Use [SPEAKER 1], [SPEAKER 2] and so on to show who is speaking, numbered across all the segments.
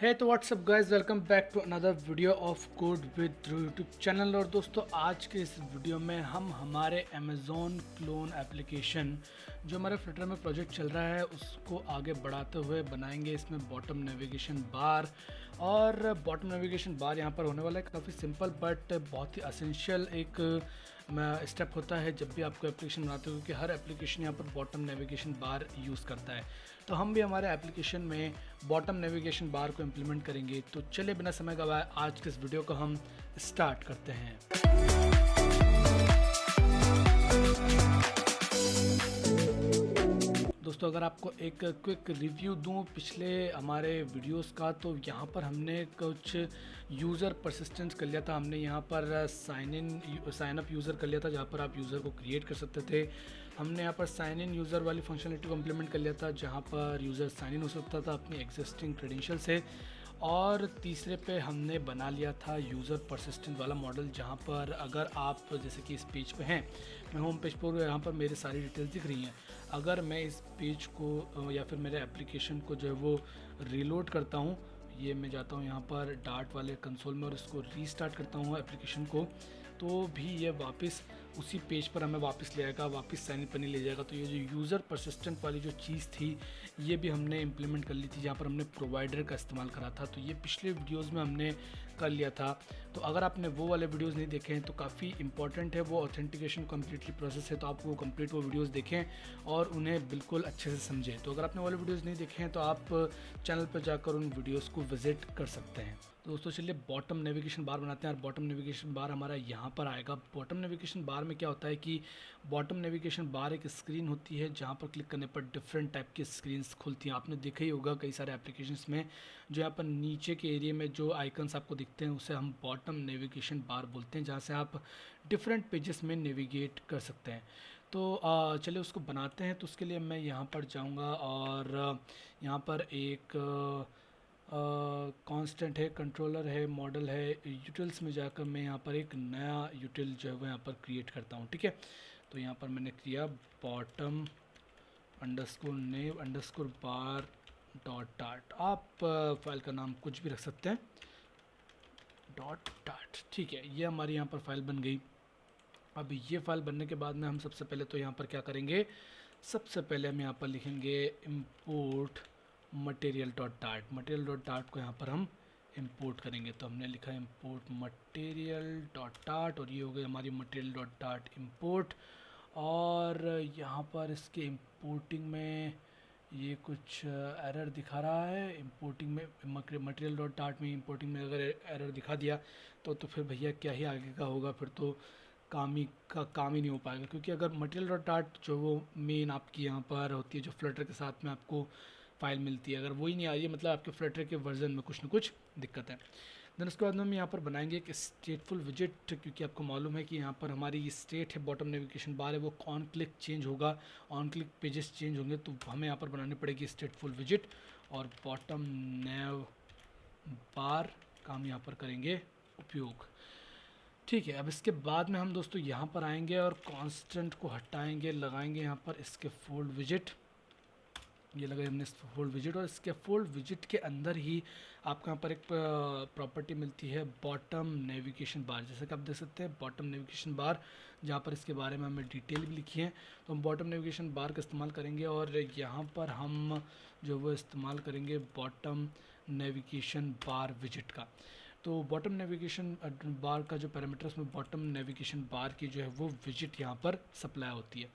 [SPEAKER 1] है तो what's up guys, welcome back to another video of code with through YouTube channel. और दोस्तों, आज के इस वीडियो में हम हमारे अमेज़ॉन क्लोन एप्लीकेशन जो हमारे फ्लिटर में प्रोजेक्ट चल रहा है उसको आगे बढ़ाते हुए बनाएंगे। इसमें बॉटम नेविगेशन बार और बॉटम नेविगेशन बार यहाँ पर होने वाला है। काफ़ी सिंपल बट बहुत ही असेंशियल एक स्टेप होता है जब भी आपको एप्लीकेशन बनाते हो, क्योंकि हर एप्लीकेशन यहाँ पर बॉटम नेविगेशन बार यूज़ करता है। तो हम भी हमारे एप्लीकेशन में बॉटम नेविगेशन बार को इम्प्लीमेंट करेंगे। तो चलिए बिना समय गवाए आज के इस वीडियो को हम स्टार्ट करते हैं। दोस्तों, अगर आपको एक क्विक रिव्यू दूं पिछले हमारे वीडियोस का, तो यहाँ पर हमने कुछ यूज़र परसिस्टेंस कर लिया था। हमने यहाँ पर साइन अप यूज़र कर लिया था, जहाँ पर आप यूज़र को क्रिएट कर सकते थे। हमने यहाँ पर साइन इन यूज़र वाली फंक्शनलिटी को इम्प्लीमेंट कर लिया था, जहाँ पर यूज़र साइन इन हो सकता था अपनी एग्जिस्टिंग क्रेडेंशियल से। और तीसरे पे हमने बना लिया था यूज़र परसिस्टेंट वाला मॉडल, जहाँ पर अगर आप जैसे कि इस पेज पे हैं, मैं होम पेज पर, यहाँ पर मेरी सारी डिटेल्स दिख रही हैं। अगर मैं इस पेज को या फिर मेरे एप्लीकेशन को जो है वो रीलोड करता हूँ, ये मैं जाता हूँ यहाँ पर डार्ट वाले कंसोल में और इसको रीस्टार्ट करता हूँ एप्लीकेशन को, तो भी ये वापस उसी पेज पर हमें वापस ले आएगा, वापस साइन इन पर नहीं ले जाएगा। तो ये जो यूज़र परसिस्टेंट वाली जो चीज़ थी, ये भी हमने इम्प्लीमेंट कर ली थी, जहाँ पर हमने प्रोवाइडर का इस्तेमाल करा था। तो ये पिछले वीडियोज़ में हमने कर लिया था। तो अगर आपने वो वाले वीडियोज़ नहीं देखे हैं तो काफ़ी इंपॉर्टेंट है, वो ऑथेंटिकेशन कम्प्लीटली प्रोसेस है। तो आप वो कंप्लीट वो वीडियोज़ देखें और उन्हें बिल्कुल अच्छे से समझें। तो अगर आपने वाले वीडियोज़ नहीं देखे हैं तो आप चैनल पर जाकर उन वीडियोज़ को विजिट कर सकते हैं। तो दोस्तों, चलिए बॉटम नेविगेशन बार बनाते हैं। और बॉटम नेविगेशन बार हमारा यहाँ पर आएगा। बॉटम नेविगेशन बार में क्या होता है कि बॉटम नेविगेशन बार एक स्क्रीन होती है, जहाँ पर क्लिक करने पर डिफरेंट टाइप की स्क्रीन्स खुलती हैं। आपने देखा ही होगा कई सारे एप्लीकेशंस में, जो यहाँ पर नीचे के एरिया में जो आइकन्स आपको दिखते हैं उसे हम बॉटम नेविगेशन बार बोलते हैं, जहाँ से आप डिफरेंट पेजेस में नेविगेट कर सकते हैं। तो चलिए उसको बनाते हैं। तो उसके लिए मैं यहाँ पर जाऊँगा और यहाँ पर एक कांस्टेंट है, कंट्रोलर है, मॉडल है, यूटिल्स में जाकर मैं यहाँ पर एक नया यूटिल जो है वो यहाँ पर क्रिएट करता हूँ। ठीक है, तो यहाँ पर मैंने किया बॉटम अंडरस्कोर नेव अंडरस्कोर बार डॉट डाट। आप फाइल का नाम कुछ भी रख सकते हैं, डॉट डाट। ठीक है, ये हमारी यहाँ पर फाइल बन गई। अब ये फाइल बनने के बाद में हम सबसे पहले तो यहाँ पर क्या करेंगे, सबसे पहले हम यहाँ पर लिखेंगे import material dot dot. Material dot dot को यहाँ पर हम इंपोर्ट करेंगे। तो हमने लिखा इंपोर्ट मटेरियल डॉट डाट और ये हो गई हमारी मटेरियल डॉट डाट इम्पोर्ट। और यहाँ पर इसके इंपोर्टिंग में ये कुछ एरर दिखा रहा है। इंपोर्टिंग में मटेरियल डॉट डाट में इंपोर्टिंग में अगर एरर दिखा दिया तो फिर भैया क्या ही आगे का होगा, फिर तो काम ही नहीं हो पाएगा। क्योंकि अगर मटेरियल डॉट डाट जो वो मेन आपकी यहाँ पर होती है, जो फ्लटर के साथ में आपको फाइल मिलती है, अगर वही नहीं आ रही है मतलब आपके फ्लटर के वर्जन में कुछ ना कुछ दिक्कत है। देन उसके बाद हम यहाँ पर बनाएंगे एक स्टेटफुल विजिट, क्योंकि आपको मालूम है कि यहाँ पर हमारी ये स्टेट है, बॉटम नेविगेशन बार है, वो ऑन क्लिक चेंज होगा, ऑन क्लिक पेजेस चेंज होंगे। तो हमें यहाँ पर बनानी पड़ेगी स्टेटफुल विजिट और बॉटम नेव बार का हम यहाँ पर करेंगे उपयोग। ठीक है, अब इसके बाद में हम दोस्तों यहाँ पर आएंगे और कांस्टेंट को हटाएंगे, लगाएंगे यहाँ पर इसके फोल्ड विजिट। ये लगाए हमने फोल्ड विजिट, और इसके फोल्ड विजिट के अंदर ही आपको यहाँ पर एक प्रॉपर्टी मिलती है बॉटम नेविगेशन बार। जैसे कि आप देख सकते हैं बॉटम नेविगेशन बार, जहाँ पर इसके बारे में हमें डिटेल भी लिखी है। तो हम बॉटम नेविगेशन बार का इस्तेमाल करेंगे और यहाँ पर हम जो वो इस्तेमाल करेंगे बॉटम नेविगेशन बार विजिट का। तो बॉटम नेविगेशन बार का जो पैरामीटर है उसमें बॉटम नेविगेशन बार की जो है वो विजिट यहाँ पर सप्लाई होती है।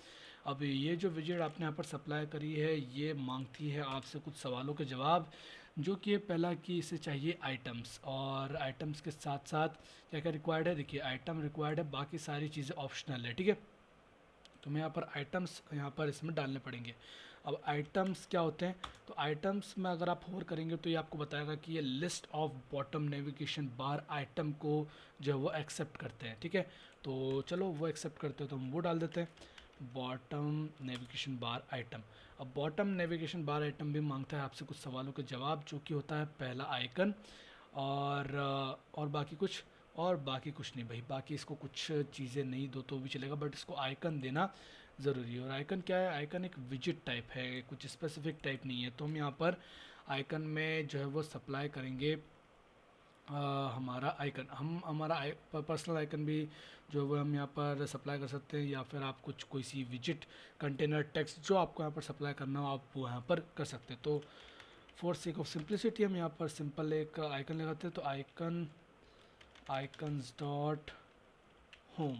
[SPEAKER 1] अब ये जो विजिट आपने यहाँ पर सप्लाई करी है, ये मांगती है आपसे कुछ सवालों के जवाब, जो कि पहला कि इसे चाहिए आइटम्स, और आइटम्स के साथ साथ क्या क्या रिक्वायर्ड है। देखिए, आइटम रिक्वायर्ड है, बाकी सारी चीज़ें ऑप्शनल है। ठीक है, तो मैं यहाँ पर आइटम्स यहाँ पर इसमें डालने पड़ेंगे। अब आइटम्स क्या होते हैं, तो आइटम्स में अगर आप होवर करेंगे तो ये आपको बताएगा कि ये list of bottom navigation bar item को जो है वो एक्सेप्ट करते हैं। ठीक है, तो चलो वो एक्सेप्ट करते हैं तो हम वो डाल देते हैं, बॉटम नेविगेशन बार आइटम। अब बॉटम नेविगेशन बार आइटम भी मांगता है आपसे कुछ सवालों के जवाब, जो कि होता है पहला आइकन और बाकी कुछ नहीं भाई। बाकी इसको कुछ चीज़ें नहीं दो तो भी चलेगा, बट इसको आइकन देना ज़रूरी है। और आइकन क्या है, आइकन एक विजिट टाइप है, कुछ स्पेसिफिक टाइप नहीं है। तो हम यहाँ पर आइकन में जो है वो सप्लाई करेंगे हमारा आइकन, हम हमारा पर्सनल आइकन भी जो है वो हम यहाँ पर सप्लाई कर सकते हैं, या फिर आप कुछ कोई सी विजिट कंटेनर टेक्स्ट जो आपको यहाँ पर सप्लाई करना हो आप वो यहाँ पर कर सकते हैं। तो फॉर सेक ऑफ सिंप्लिसिटी हम यहाँ पर सिंपल एक आइकन लगाते हैं, तो आइकन्स डॉट होम,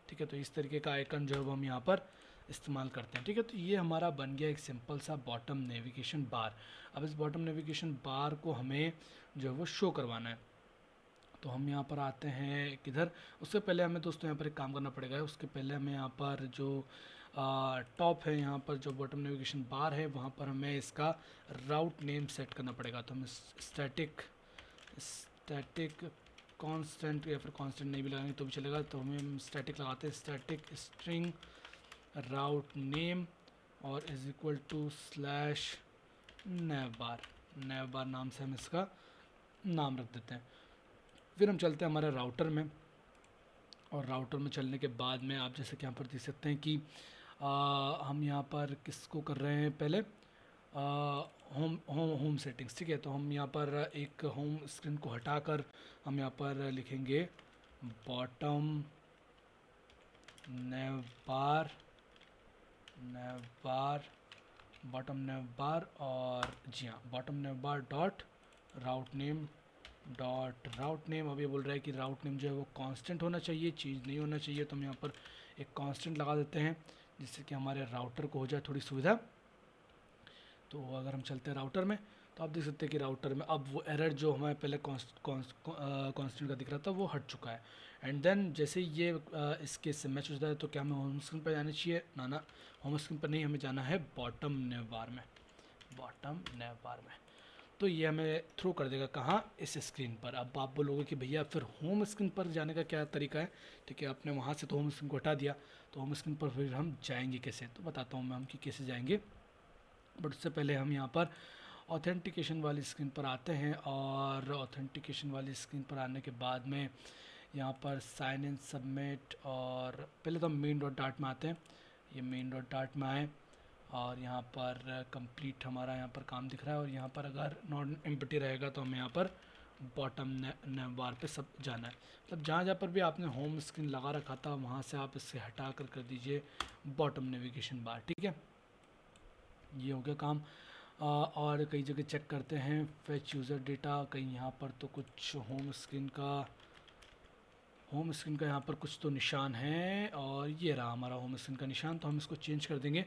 [SPEAKER 1] ठीक है। तो इस तरीके का आइकन जो है वो हम यहाँ पर इस्तेमाल करते हैं, ठीक है। तो ये हमारा बन गया एक सिंपल सा बॉटम नेविगेशन बार। अब इस बॉटम नेविगेशन बार को हमें जो है वो शो करवाना है, तो हम यहाँ पर आते हैं किधर, उससे पहले हमें दोस्तों यहाँ पर एक काम करना पड़ेगा। उसके पहले हमें यहाँ पर जो टॉप है, यहाँ पर जो बॉटम नेविगेशन बार है वहाँ पर हमें इसका राउट नेम सेट करना पड़ेगा। तो हम स्टैटिक कांस्टेंट या फिर कांस्टेंट नहीं भी लगाएंगे तो भी चलेगा, तो हमें स्टैटिक लगाते हैं, स्टैटिक स्ट्रिंग राउट नेम और इज इक्वल टू स्लैश नैव बार नाम से हम इसका नाम रख देते हैं। फिर हम चलते हैं हमारे राउटर में, और राउटर में चलने के बाद में आप जैसे कि यहाँ पर देख सकते हैं कि हम यहाँ पर किसको कर रहे हैं, पहले होम सेटिंग्स, ठीक है। तो हम यहाँ पर एक होम स्क्रीन को हटाकर हम यहाँ पर लिखेंगे बॉटम नैव बार बॉटम नैव बार, और जी हाँ बॉटम नैव बार डॉट राउट नेम। अब ये बोल रहा है कि राउट नेम जो है वो कांस्टेंट होना चाहिए, चेंज नहीं होना चाहिए, तो हम यहाँ पर एक कांस्टेंट लगा देते हैं जिससे कि हमारे राउटर को हो जाए थोड़ी सुविधा। तो अगर हम चलते हैं राउटर में, तो आप देख सकते हैं कि राउटर में अब वो एरर जो हमारे पहले कांस्टेंट का दिख रहा था वो हट चुका है। एंड देन जैसे ये इसके से मैच हो जाता है, तो क्या हमें होम स्क्रीन पर जाना चाहिए, ना होम स्क्रीन पर नहीं, हमें जाना है बॉटम नैव बार में। तो ये हमें थ्रो कर देगा कहाँ, इस स्क्रीन पर। अब आप बोलोगे कि भैया फिर होम स्क्रीन पर जाने का क्या तरीका है, ठीक है। आपने वहाँ से तो होम स्क्रीन को हटा दिया, तो होम स्क्रीन पर फिर हम जाएंगे कैसे, तो बताता हूँ मैं हम कि कैसे जाएंगे। बट उससे पहले हम यहाँ पर ऑथेंटिकेशन वाली स्क्रीन पर आते हैं, और ऑथेंटिकेशन वाली स्क्रीन पर आने के बाद में यहाँ पर साइन इन सबमिट, और पहले तो हम मेन डॉट डाट में आते हैं, ये मेन डॉट डाट में आए, और यहाँ पर कंप्लीट हमारा यहाँ पर काम दिख रहा है, और यहाँ पर अगर नॉट एम्प्टी रहेगा तो हमें यहाँ पर बॉटम नैव बार पे सब जाना है। मतलब जहाँ पर भी आपने होम स्क्रीन लगा रखा था वहाँ से आप इससे हटा कर दीजिए बॉटम नेविगेशन बार, ठीक है। ये हो गया काम। और कई जगह चेक करते हैं फेच यूज़र डेटा, कहीं यहाँ पर तो कुछ होम स्क्रीन का यहाँ पर कुछ तो निशान है, और ये रहा हमारा होम स्क्रीन का निशान। तो हम इसको चेंज कर देंगे,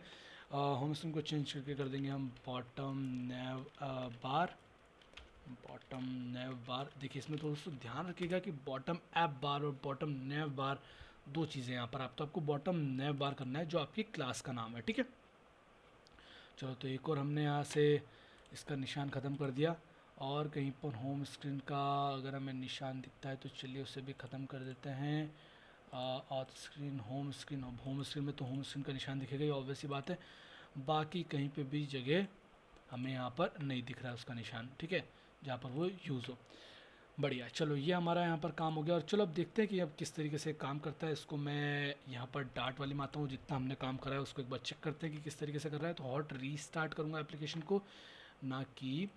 [SPEAKER 1] होम स्क्रीन को चेंज करके कर देंगे हम बॉटम नैव बार। देखिए इसमें दोस्तों ध्यान रखिएगा कि बॉटम ऐप बार और बॉटम नैव बार दो चीज़ें यहाँ पर, आपको बॉटम नैव बार करना है जो आपकी क्लास का नाम है, ठीक है। चलो तो एक और हमने यहाँ से इसका निशान ख़त्म कर दिया, और कहीं पर होम स्क्रीन का अगर हमें निशान दिखता है तो चलिए उसे भी ख़त्म कर देते हैं। ऑथ स्क्रीन होम स्क्रीन में तो होम स्क्रीन का निशान दिखेगा, ये ऑब्वियस ही बात है। बाकी कहीं पे भी जगह हमें यहाँ पर नहीं दिख रहा है उसका निशान, ठीक है, जहाँ पर वो यूज़ हो। बढ़िया, चलो ये हमारा यहाँ पर काम हो गया, और चलो अब देखते हैं कि अब किस तरीके से काम करता है। इसको मैं यहाँ पर डार्ट वाली में आता हूँ, जितना हमने काम करा है उसको एक बार चेक करते हैं कि किस तरीके से कर रहा है। तो हॉट रीस्टार्ट करूँगा एप्लीकेशन को, ना कि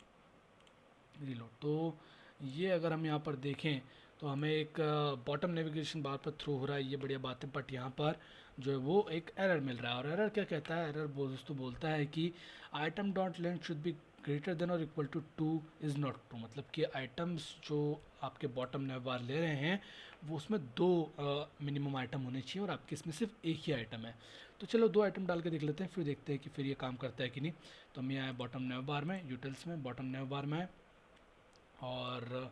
[SPEAKER 1] रीलोड। तो ये अगर हम यहाँ पर देखें तो हमें एक बॉटम नेविगेशन बार पर थ्रू हो रहा है, ये बढ़िया बात है। बट यहाँ पर जो है वो एक एरर मिल रहा है, और एरर क्या कहता है, एरर दोस्तों बोलता है कि item dot length should be greater than और equal to 2 is not true. मतलब कि आइटम्स जो आपके बॉटम नैव बार ले रहे हैं वो उसमें 2 मिनिमम आइटम होने चाहिए, और आपके इसमें सिर्फ एक ही आइटम है। तो चलो 2 आइटम डाल के देख लेते हैं, फिर देखते हैं कि फिर ये काम करता है कि नहीं। तो हम यहाँ आए बॉटम नैव बार में, यूटिल्स में बॉटम नैव बार में, और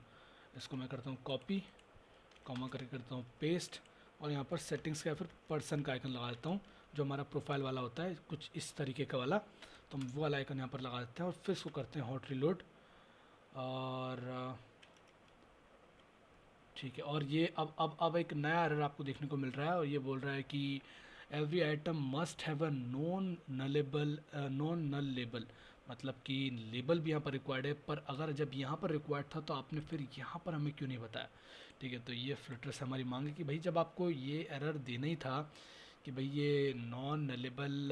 [SPEAKER 1] इसको मैं करता हूँ कॉपी, कॉमा करके करता हूँ पेस्ट, और यहाँ पर सेटिंग्स का फिर पर्सन का आइकन लगा देता हूँ जो हमारा प्रोफाइल वाला होता है, कुछ इस तरीके का वाला। तो हम वो वाला आइकन यहाँ पर लगा देते हैं, और फिर इसको करते हैं हॉट रीलोड, और ठीक है। और ये अब एक नया एरर आपको देखने को मिल रहा है, और ये बोल रहा है कि every item must have a non null label. मतलब कि लेबल भी यहाँ पर रिक्वायर्ड है, पर अगर जब यहाँ पर रिक्वायर्ड था तो आपने फिर यहाँ पर हमें क्यों नहीं बताया, ठीक है। तो ये फ्लिटर से हमारी मांग है कि भाई जब आपको ये एरर देना ही था कि भाई ये नॉन नलेबल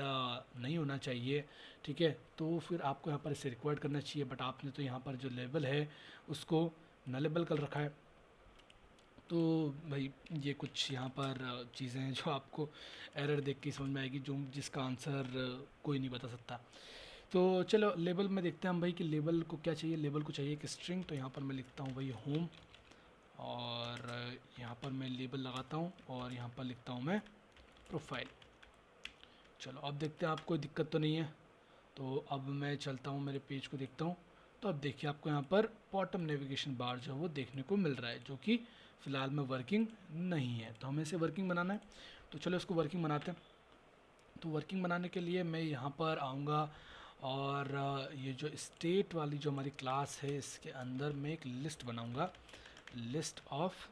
[SPEAKER 1] नहीं होना चाहिए, ठीक है, तो फिर आपको यहाँ पर इसे रिक्वायर्ड करना चाहिए, बट आपने तो यहाँ पर जो लेबल है उसको नलेबल कर रखा है। तो भाई ये कुछ यहाँ पर चीज़ें हैं जो आपको एरर देख के समझ में आएगी, जो जिसका आंसर कोई नहीं बता सकता। तो चलो लेबल में देखते हैं हम भाई कि लेबल को क्या चाहिए। लेबल को चाहिए एक स्ट्रिंग, तो यहाँ पर मैं लिखता हूँ भाई होम, और यहाँ पर मैं लेबल लगाता हूँ और यहाँ पर लिखता हूँ मैं प्रोफाइल। चलो अब देखते हैं, आप कोई दिक्कत तो नहीं है। तो अब मैं चलता हूँ मेरे पेज को देखता हूँ। तो अब देखिए आपको यहाँ पर बॉटम नेविगेशन बार जो है वो देखने को मिल रहा है, जो कि फ़िलहाल में वर्किंग नहीं है। तो हमें इसे वर्किंग बनाना है, तो चलो इसको वर्किंग बनाते हैं। तो वर्किंग बनाने के लिए मैं यहाँ पर आऊँगा, और ये जो स्टेट वाली जो हमारी क्लास है इसके अंदर मैं एक लिस्ट बनाऊँगा, लिस्ट ऑफ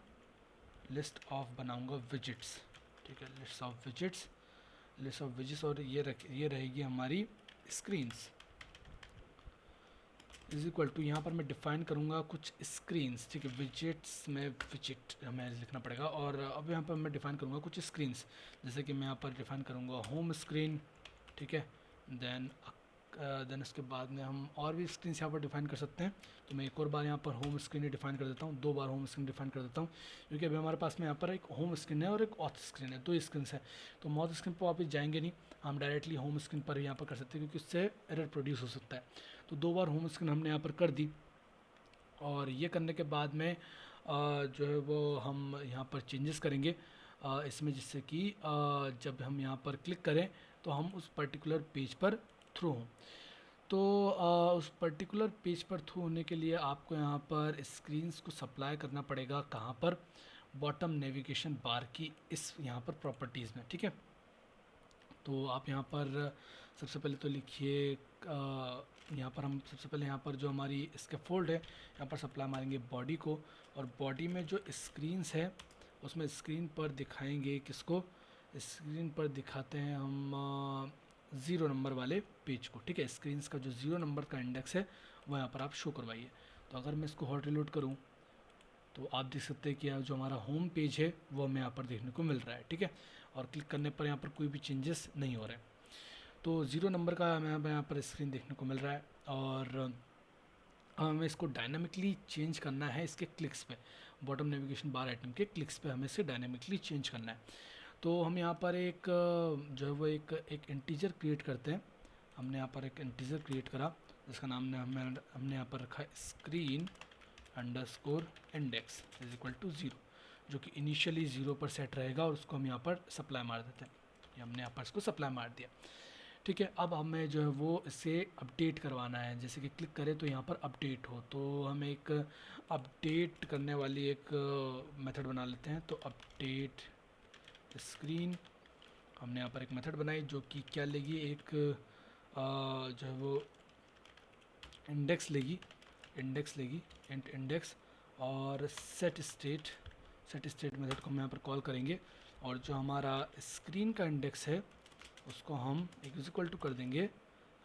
[SPEAKER 1] बनाऊँगा विजिट्स, ठीक है, लिस्ट ऑफ विजिट्स, और ये रहेगी हमारी स्क्रीन्स इज इक्वल टू, यहाँ पर मैं डिफ़ाइन करूँगा कुछ स्क्रीन्स, ठीक है, विजिट्स में विजिट हमें लिखना पड़ेगा, और अब यहाँ पर मैं डिफ़ाइन करूँगा कुछ स्क्रीन्स, जैसे कि मैं यहाँ पर डिफ़ाइन करूँगा होम स्क्रीन, ठीक है, देन उसके बाद में हम और भी स्क्रीन यहाँ पर डिफ़ाइन कर सकते हैं। तो मैं एक और बार यहाँ पर होम स्क्रीन ही डिफ़ाइन कर देता हूँ, 2 बार होम स्क्रीन डिफ़ाइन कर देता हूँ, क्योंकि अभी हमारे पास में यहाँ पर एक होम स्क्रीन है और एक ऑथ स्क्रीन है, 2 स्क्रीन है। तो मॉथ स्क्रीन पर वापस जाएंगे नहीं, हम डायरेक्टली होम स्क्रीन पर यहाँ पर कर सकते हैं, क्योंकि उससे एरर प्रोड्यूस हो सकता है। तो 2 बार होम स्क्रीन हमने यहाँ पर कर दी, और ये करने के बाद में जो है वो हम यहाँ पर चेंजेस करेंगे इसमें, जिससे कि जब हम यहाँ पर क्लिक करें तो हम उस पर्टिकुलर पेज पर थ्रू हों। तो उस पर्टिकुलर पेज पर थ्रू होने के लिए आपको यहाँ पर स्क्रीन्स को सप्लाई करना पड़ेगा, कहाँ पर, बॉटम नेविगेशन बार की इस यहाँ पर प्रॉपर्टीज़ में, ठीक है। तो आप यहाँ पर सबसे पहले तो लिखिए, यहाँ पर हम सबसे पहले यहाँ पर जो हमारी इसके फोल्ड है यहाँ पर सप्लाई मारेंगे बॉडी को, और बॉडी में जो स्क्रीन्स है उसमें स्क्रीन पर दिखाएंगे किसको, स्क्रीन पर दिखाते हैं हम 0 नंबर वाले पेज को, ठीक है। स्क्रीन्स का जो 0 नंबर का इंडेक्स है वो यहाँ पर आप शो करवाइए। तो अगर मैं इसको हॉट रिलोड करूँ तो आप देख सकते हैं कि जो हमारा होम पेज है वो हमें यहाँ पर देखने को मिल रहा है, ठीक है, और क्लिक करने पर यहाँ पर कोई भी चेंजेस नहीं हो रहे हैं। तो 0 नंबर का हमें यहाँ पर स्क्रीन देखने को मिल रहा है, और हमें इसको डायनामिकली चेंज करना है इसके क्लिक्स पे, बॉटम नेविगेशन बार आइटम के क्लिक्स पे हमें इसे डायनामिकली चेंज करना है। तो हम यहाँ पर एक जो है वो एक इंटीजर क्रिएट करते हैं। हमने यहाँ पर एक इंटीजर क्रिएट करा जिसका नाम हमने यहाँ पर रखा screen underscore index is equal to 0, जो कि इनिशियली 0 पर सेट रहेगा, और उसको हम यहाँ पर सप्लाई मार देते हैं। ये हमने यहाँ पर इसको सप्लाई मार दिया, ठीक है। अब हमें जो है वो इसे अपडेट करवाना है, जैसे कि क्लिक करें तो यहाँ पर अपडेट हो, तो हम एक अपडेट करने वाली एक मेथड बना लेते हैं। तो अपडेट स्क्रीन, हमने यहाँ पर एक मेथड बनाई जो कि क्या लेगी, एक जो है वो इंडेक्स लेगी इंडेक्स, और सेट स्टेट मेथड को हम यहाँ पर कॉल करेंगे, और जो हमारा स्क्रीन का इंडेक्स है उसको हम इक्वल टू कर देंगे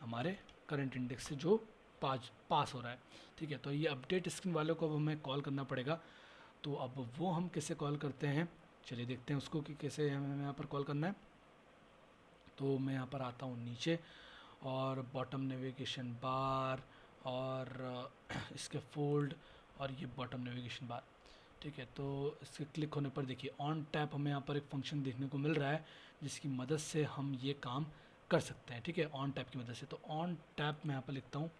[SPEAKER 1] हमारे करंट इंडेक्स से जो पास हो रहा है, ठीक है। तो ये अपडेट स्क्रीन वालों को अब हमें कॉल करना पड़ेगा। तो अब वो हम कैसे कॉल करते हैं, चलिए देखते हैं उसको कि कैसे हमें यहाँ पर कॉल करना है। तो मैं यहाँ पर आता हूँ नीचे, और बॉटम नेविगेशन बार, और इसके फोल्ड, और ये बॉटम नेविगेशन बार, ठीक है। तो इसके क्लिक होने पर देखिए ऑन टैप हमें यहाँ पर एक फंक्शन देखने को मिल रहा है, जिसकी मदद से हम ये काम कर सकते हैं, ठीक है, ऑन टैप की मदद से। तो ऑन टैप मैं यहाँ पर लिखता हूँ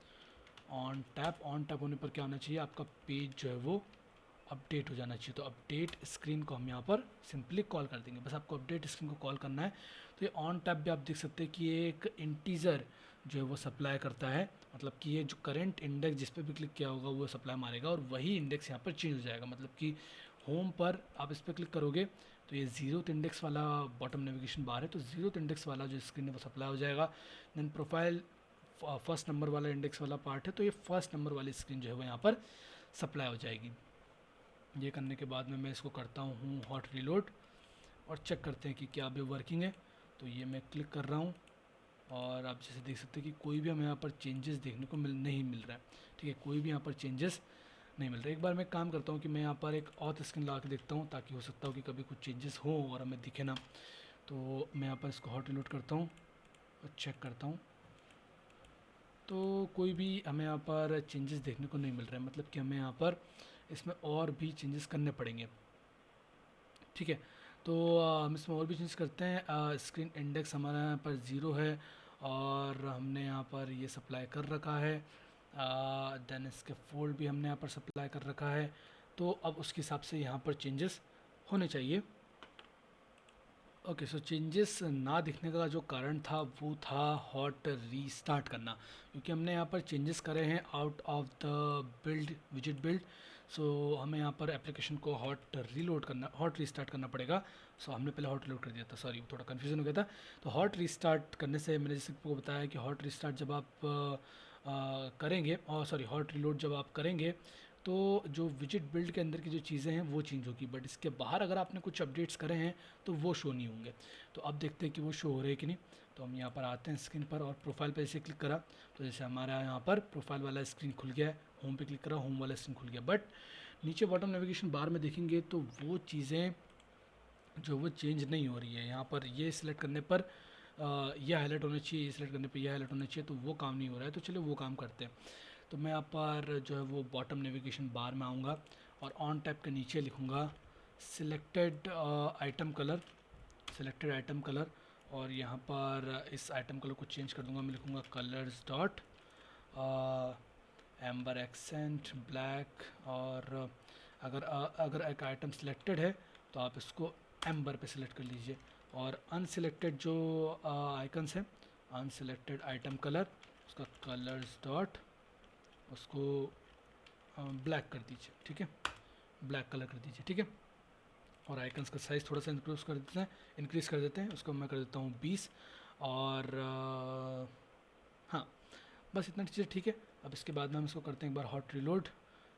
[SPEAKER 1] ऑन टैप होने पर क्या होना चाहिए, आपका पेज जो है वो अपडेट हो जाना चाहिए। तो अपडेट स्क्रीन को हम यहाँ पर सिंपली कॉल कर देंगे, बस आपको अपडेट स्क्रीन को कॉल करना है। तो ये ऑन टैप भी आप देख सकते हैं कि ये एक इंटीजर जो है वो सप्लाई करता है, मतलब कि ये जो करंट इंडेक्स जिस पे भी क्लिक किया होगा वो सप्लाई मारेगा, और वही इंडेक्स यहाँ पर चेंज हो जाएगा। मतलब कि होम पर आप इस पर क्लिक करोगे तो ये 0th इंडेक्स वाला बॉटम नेविगेशन बार है, तो 0th इंडेक्स वाला जो स्क्रीन है वो सप्लाई हो जाएगा। देन प्रोफाइल फर्स्ट नंबर वाला इंडेक्स वाला पार्ट है, तो ये फर्स्ट नंबर वाली स्क्रीन जो है वो यहाँ पर सप्लाई हो जाएगी। ये करने के बाद में मैं इसको करता हूँ हॉट रिलोड, और चेक करते हैं कि क्या अभी वर्किंग है। तो ये मैं क्लिक कर रहा हूँ, और आप जैसे देख सकते हैं कि कोई भी हमें यहाँ पर चेंजेस देखने को नहीं मिल रहा है, ठीक है, कोई भी यहाँ पर चेंजेस नहीं मिल रहा है। एक बार मैं काम करता हूँ कि मैं यहाँ पर एक ऑथ स्क्रीन लगा के देखता हूँ, ताकि हो सकता हो कि कभी कुछ चेंजेस हो और हमें दिखे ना। तो मैं यहाँ पर इसको हॉट रिलोड करता हूँ और चेक करता हूँ, तो कोई भी हमें यहाँ पर चेंजेस देखने को नहीं मिल रहे हैं, मतलब कि हमें यहाँ पर इसमें और भी चेंजेस करने पड़ेंगे। ठीक है, तो हम इसमें और भी चेंज करते हैं। स्क्रीन इंडेक्स हमारा यहाँ पर ज़ीरो है और हमने यहाँ पर ये सप्लाई कर रखा है। देन इसके फोल्ड भी हमने यहाँ पर सप्लाई कर रखा है, तो अब उसके हिसाब से यहाँ पर चेंजेस होने चाहिए। ओके, सो चेंजेस ना दिखने का जो कारण था वो था हॉट रीस्टार्ट करना, क्योंकि हमने यहाँ पर चेंजेस करे हैं out of the build visit build. So हमें यहाँ पर एप्लीकेशन को हॉट रीलोड करना, हॉट रीस्टार्ट करना पड़ेगा। सो हमने पहले हॉट रीलोड कर दिया था, सॉरी थोड़ा कन्फ्यूजन हो गया था। तो हॉट रीस्टार्ट करने से मैंने जैसे आपको बताया कि हॉट रीस्टार्ट जब आप करेंगे, और सॉरी हॉट रीलोड जब आप करेंगे तो जो विजिट बिल्ड के अंदर की जो चीज़ें हैं वो चेंज होगी, बट इसके बाहर अगर आपने कुछ अपडेट्स करे हैं तो वो शो नहीं होंगे। तो अब देखते हैं कि वो शो हो रहे हैं कि नहीं। तो हम यहाँ पर आते हैं स्क्रीन पर और प्रोफाइल पर जैसे क्लिक करा, तो जैसे हमारा यहाँ पर प्रोफाइल वाला स्क्रीन खुल गया है, होम पे क्लिक करा होम वाला स्क्रीन खुल गया, बट नीचे बॉटम नेविगेशन बार में देखेंगे तो वो चीज़ें जो वो चेंज नहीं हो रही है। यहाँ पर ये सिलेक्ट करने पर यह हाईलाइट होना चाहिए, ये सिलेक्ट करने पर यह हाईलाइट होना चाहिए, तो वो काम नहीं हो रहा है। तो चलिए वो काम करते हैं। तो मैं यहाँ पर जो है वो बॉटम नेविगेशन बार में आऊँगा और ऑन टैप के नीचे लिखूँगा selected item colour, selected item colour, और यहाँ पर इस आइटम कलर को चेंज कर दूँगा। मैं लिखूँगा colours dot amber accent black, और अगर एक आइटम सिलेक्टेड है तो आप इसको एम्बर पे सिलेक्ट कर लीजिए, और अनसिलेक्टेड जो आइकन्स हैं, अनसिलेक्टेड आइटम कलर, उसका कलर्स डॉट उसको ब्लैक कर दीजिए। ठीक है, ब्लैक कलर कर दीजिए। ठीक है, और आइकन्स का साइज़ थोड़ा सा इंक्रीज़ कर देते हैं, उसको मैं कर देता हूँ 20, और हाँ बस इतना चीज़ें। ठीक है, अब इसके बाद में हम इसको करते हैं एक बार हॉट रिलोड।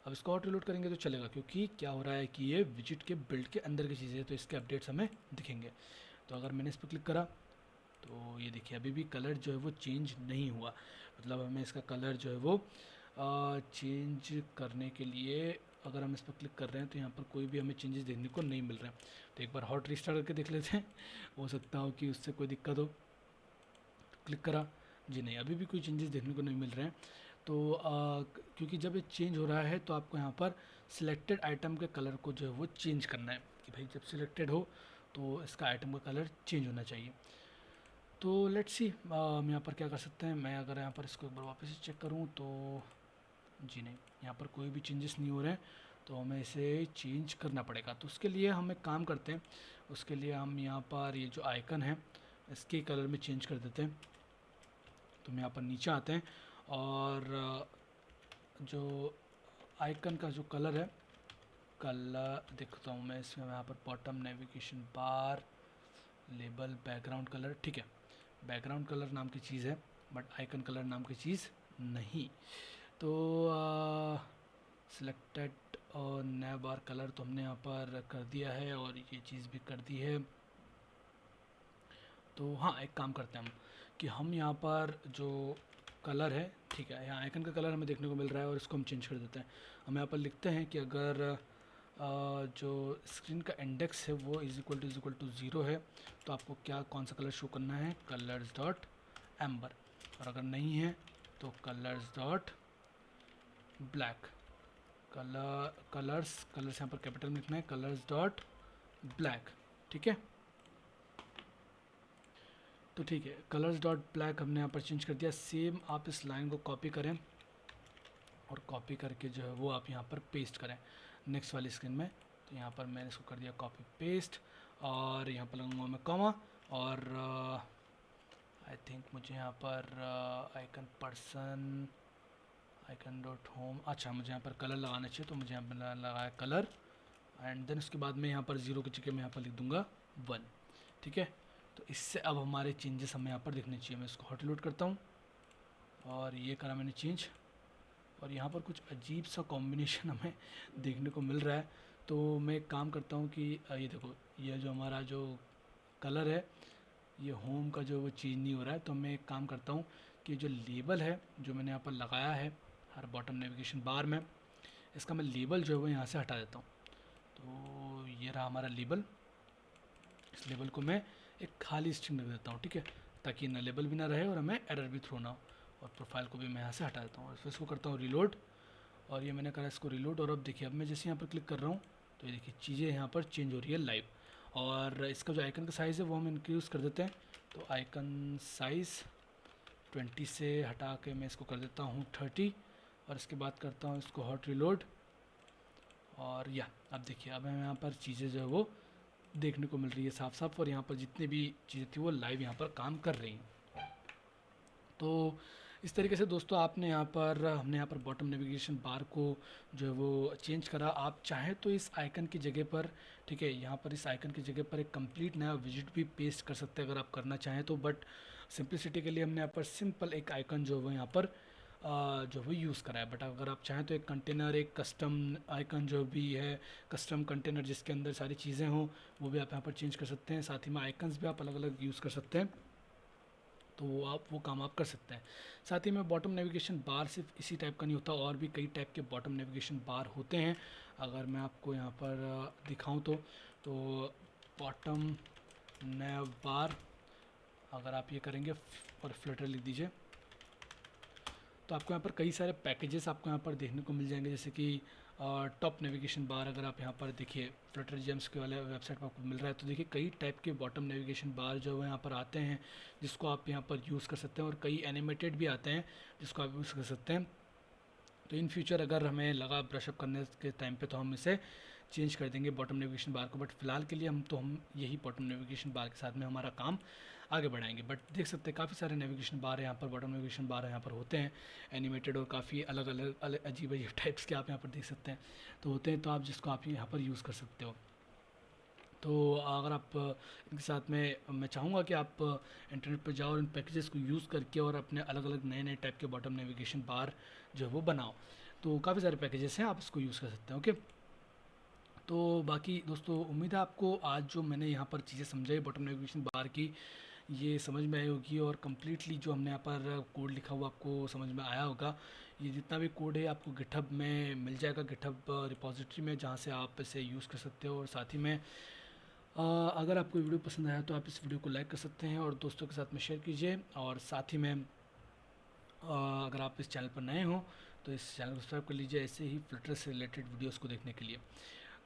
[SPEAKER 1] अब इसको हॉट रिलोड करेंगे तो चलेगा, क्योंकि क्या हो रहा है कि ये विजिट के बिल्ड के अंदर की चीज़ें हैं, तो इसके अपडेट्स हमें दिखेंगे। तो अगर मैंने इस पर क्लिक करा तो ये देखिए अभी भी कलर जो है वो चेंज नहीं हुआ, मतलब हमें इसका कलर जो है वो चेंज करने के लिए अगर हम इस पर क्लिक कर रहे हैं तो यहाँ पर कोई भी हमें चेंजेस देखने को नहीं मिल रहे हैं। तो एक बार हॉट रीस्टार्ट करके देख लेते हैं, हो सकता हो कि उससे कोई दिक्कत हो। क्लिक करा, जी नहीं, अभी भी कोई चेंजेस देखने को नहीं मिल रहे हैं। तो क्योंकि जब ये चेंज हो रहा है तो आपको यहाँ पर सिलेक्टेड आइटम के कलर को जो है वो चेंज करना है, कि भाई जब सिलेक्टेड हो तो इसका आइटम का कलर चेंज होना चाहिए। तो लेट्स सी हम यहाँ पर क्या कर सकते हैं। मैं अगर यहाँ पर इसको एक बार वापस से चेक करूँ तो जी नहीं, यहाँ पर कोई भी चेंजेस नहीं हो रहे हैं, तो हमें इसे चेंज करना पड़ेगा। तो उसके लिए हम एक काम करते हैं, उसके लिए हम यहाँ पर ये जो आइकन है इसके कलर में चेंज कर देते हैं। तो हम यहाँ पर नीचे आते हैं और जो आइकन का जो कलर है, कलर देखता हूँ मैं इसमें, यहाँ पर bottom navigation bar label background colour. ठीक है, बैकग्राउंड कलर नाम की चीज़ है, बट आइकन कलर नाम की चीज़ नहीं। तो सिलेक्टेड और नया बार कलर तो हमने यहाँ पर कर दिया है, और ये चीज़ भी कर दी है। तो हाँ, एक काम करते हैं हम कि हम यहाँ पर जो कलर है, ठीक है, यहाँ आइकन का कलर हमें देखने को मिल रहा है और इसको हम चेंज कर देते हैं। हम यहाँ पर लिखते हैं कि अगर जो स्क्रीन का इंडेक्स है वो इज़ इक्वल टू ज़ीरो है तो आपको क्या कौन सा कलर शो करना है, कलर्स डॉट एम्बर, और अगर नहीं है तो कलर्स डॉट ब्लैक। कलर्स यहाँ पर कैपिटल में लिखना है, कलर्स डॉट ब्लैक। ठीक है, तो ठीक है, कलर्स डॉट ब्लैक हमने यहाँ पर चेंज कर दिया। सेम आप इस लाइन को कॉपी करें और कॉपी करके जो है वो आप यहाँ पर पेस्ट करें नेक्स्ट वाली स्क्रीन में। तो यहाँ पर मैंने इसको कर दिया कॉपी पेस्ट, और यहाँ पर लगाऊंगा मैं कॉमा, और आई थिंक मुझे यहाँ पर icon person icon dot home, अच्छा मुझे यहाँ पर कलर लगाना चाहिए, तो मुझे यहाँ पर लगाया कलर, एंड देन उसके बाद में यहाँ पर ज़ीरो की जगह मैं यहाँ पर लिख दूँगा 1। ठीक है, तो इससे अब हमारे चेंजेस हमें यहाँ पर दिखने चाहिए। मैं इसको हॉट लोड करता हूँ और ये करा मैंने चेंज, और यहाँ पर कुछ अजीब सा कॉम्बिनेशन हमें देखने को मिल रहा है। तो मैं एक काम करता हूँ कि ये देखो, ये जो हमारा जो कलर है ये होम का जो वो चेंज नहीं हो रहा है, तो मैं एक काम करता हूँ कि जो लेबल है जो मैंने यहाँ पर लगाया है हर बॉटम नेविगेशन बार में, इसका मैं लेबल जो है वो यहाँ से हटा देता हूँ। तो ये रहा हमारा लेबल, इस लेबल को मैं एक खाली स्ट्रिंग रख देता हूँ, ठीक है, ताकि ना लेबल भी ना रहे और हमें एरर भी थ्रो ना हो। और प्रोफाइल को भी मैं यहाँ से हटा देता हूँ और फिर इसको करता हूँ रिलोड। और ये मैंने करा इसको रिलोड, और अब देखिए अब मैं जैसे यहाँ पर क्लिक कर रहा हूँ तो ये देखिए चीज़ें यहाँ पर चेंज हो रही है लाइव। और इसका जो आइकन का साइज़ है वो हम इंक्रीज़ कर देते हैं। तो आइकन साइज़ 20 से हटा के मैं इसको कर देता हूँ 30, और इसके बाद करता हूँ इसको हॉट रिलोड। और या अब देखिए अब हमें यहाँ पर चीज़ें जो है वो देखने को मिल रही है साफ साफ, और यहाँ पर जितनी भी चीज़ें थी वो लाइव यहाँ पर काम कर रही हैं। तो इस तरीके से दोस्तों हमने यहाँ पर बॉटम नेविगेशन बार को जो है वो चेंज करा। आप चाहें तो इस आइकन की जगह पर, ठीक है, यहाँ पर इस आइकन की जगह पर एक कंप्लीट नया विजिट भी पेस्ट कर सकते हैं अगर आप करना चाहें तो, बट सिंपलिसिटी के लिए हमने यहाँ पर सिंपल एक आइकन जो है यहाँ पर जो वो यूज़ करा है। बट अगर आप चाहें तो एक कंटेनर, एक कस्टम आइकन जो भी है, कस्टम कंटेनर जिसके अंदर सारी चीज़ें हों, वो भी आप यहाँ पर चेंज कर सकते हैं। साथ ही में आइकन्स भी आप अलग अलग यूज़ कर सकते हैं, तो वो काम आप कर सकते हैं। साथ ही में बॉटम नेविगेशन बार सिर्फ इसी टाइप का नहीं होता, और भी कई टाइप के बॉटम नेविगेशन बार होते हैं। अगर मैं आपको यहाँ पर दिखाऊं तो बॉटम नेव बार अगर आप ये करेंगे और फ्लटर लिख दीजिए तो आपको यहाँ पर कई सारे पैकेजेस आपको यहाँ पर देखने को मिल जाएंगे, जैसे कि टॉप नेविगेशन बार। अगर आप यहाँ पर देखिए फ्लटर जेम्स के वाले वेबसाइट पर आपको मिल रहा है, तो देखिए कई टाइप के बॉटम नेविगेशन बार जो है यहाँ पर आते हैं जिसको आप यहाँ पर यूज़ कर सकते हैं, और कई एनिमेटेड भी आते हैं जिसको आप यूज़ कर सकते हैं। तो इन फ्यूचर अगर हमें लगा ब्रशअप करने के टाइम पे तो हम इसे चेंज कर देंगे बॉटम नेविगेशन बार को, बट फिलहाल के लिए हम यही बॉटम नेविगेशन बार के साथ में हमारा काम आगे बढ़ाएंगे। बट देख सकते हैं काफ़ी सारे नेविगेशन बार यहाँ पर, बॉटम नेविगेशन बार यहाँ पर होते हैं एनिमेटेड, और काफ़ी अलग अलग अजीब अजीब टाइप्स के आप यहाँ पर देख सकते हैं तो होते हैं, तो आप जिसको आप यहाँ पर यूज़ कर सकते हो। तो अगर आप इनके साथ में मैं चाहूँगा कि आप इंटरनेट पर जाओ और इन पैकेजेस को यूज़ करके और अपने अलग अलग नए नए टाइप के बॉटम नेविगेशन बार जो है वो बनाओ। तो काफ़ी सारे पैकेजेस हैं, आप इसको यूज़ कर सकते हैं। ओके, तो बाकी दोस्तों उम्मीद है आपको आज जो मैंने यहाँ पर चीज़ें समझाई बॉटम नेविगेशन बार की, ये समझ में आई होगी, और कम्प्लीटली जो हमने यहाँ पर कोड लिखा हुआ आपको समझ में आया होगा। ये जितना भी कोड है आपको गिटहब में मिल जाएगा, गिटहब रिपॉजिटरी में, जहाँ से आप इसे यूज़ कर सकते हो। और साथ ही में अगर आपको वीडियो पसंद आया तो आप इस वीडियो को लाइक कर सकते हैं और दोस्तों के साथ में शेयर कीजिए। और साथ ही में अगर आप इस चैनल पर नए हो तो इस चैनल को सब्सक्राइब कर लीजिए ऐसे ही फ्लटर से रिलेटेड वीडियोस को देखने के लिए।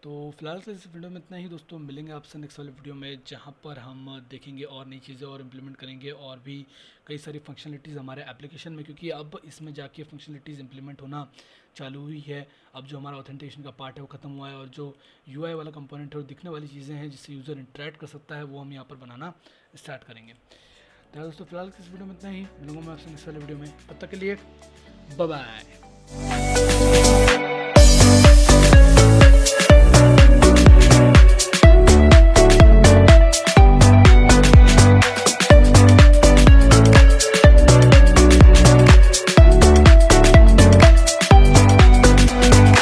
[SPEAKER 1] तो फिलहाल के इस वीडियो में इतना ही दोस्तों, मिलेंगे आपसे नेक्स्ट वाले वीडियो में जहां पर हम देखेंगे और नई चीज़ें और इम्प्लीमेंट करेंगे, और भी कई सारी फंक्शनलिटीज़ हमारे एप्लीकेशन में, क्योंकि अब इसमें जाके फंक्शनलिटीज़ इम्प्लीमेंट होना चालू हुई है। अब जो हमारा ऑथेंटिकेशन का पार्ट है वो ख़त्म हुआ है, और जो यूआई वाला कंपोनेंट है और दिखने वाली चीज़ें हैं जिससे यूज़र इंटरेक्ट कर सकता है, वो हम यहाँ पर बनाना स्टार्ट करेंगे। तो दोस्तों फिलहाल इस वीडियो में इतना ही, मिलूंगा मैं आपसे नेक्स्ट वाले वीडियो में, तब तक के लिए बाय बाय।